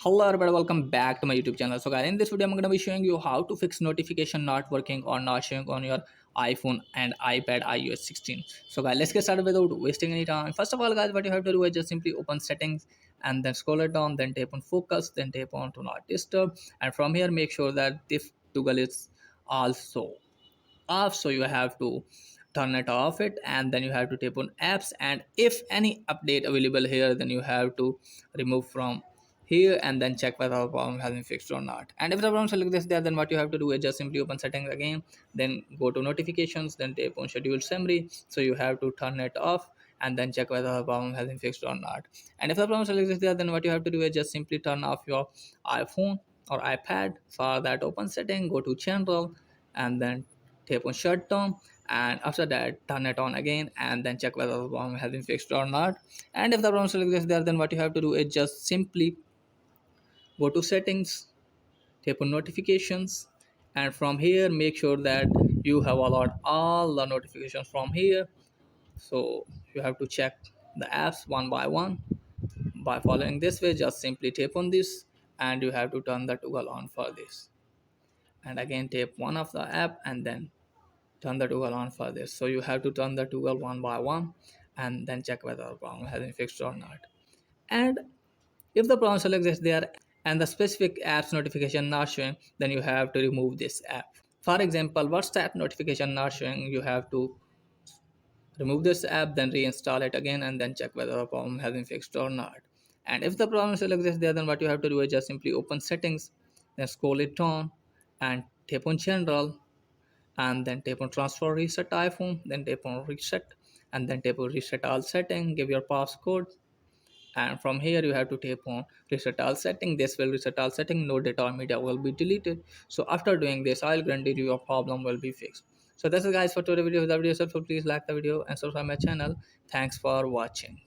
Hello everybody, welcome back to my YouTube channel. So guys, in this video I'm going to be showing you how to fix notification not working or not showing on your iPhone and iPad iOS 16. So guys, let's get started without wasting any time. First of all guys, what you have to do is just simply open settings and then scroll it down, then tap on focus, then tap on to not disturb, and from here make sure that this toggle is also off, so you have to turn it off it, and then you have to tap on apps, and if any update available here then you have to remove from here and then check whether the problem has been fixed or not. And if the problem still exists there, then what you have to do is just simply open settings again, then go to notifications, then tap on schedule summary, so you have to turn it off and then check whether the problem has been fixed or not. And if the problem still exists there, then what you have to do is just simply turn off your iPhone or iPad. For that, open setting, go to general, and then tap on shutdown, and after that turn it on again and then check whether the problem has been fixed or not. And if the problem still exists there, then what you have to do is just simply go to settings, tap on notifications, and from here make sure that you have allowed all the notifications from here. So you have to check the apps one by one. By following this way, just simply tap on this, and you have to turn the toggle on for this, and again tap one of the app and then turn the toggle on for this. So you have to turn the toggle one by one and then check whether the problem has been fixed or not. And if the problem still exists there and the specific app's notification not showing, then you have to remove this app. For example, WhatsApp notification not showing, you have to remove this app, then reinstall it again, and then check whether the problem has been fixed or not. And if the problem still exists there, then what you have to do is just simply open settings, then scroll it down and tap on general, and then tap on transfer reset iPhone, then tap on reset, and then tap on reset all setting, give your passcode, and from here you have to tap on reset all setting. This will reset all setting, no data or media will be deleted. So after doing this, I'll guarantee you your problem will be fixed. So that's it guys for today's video. If the video is helpful, please like the video and subscribe my channel. Thanks for watching.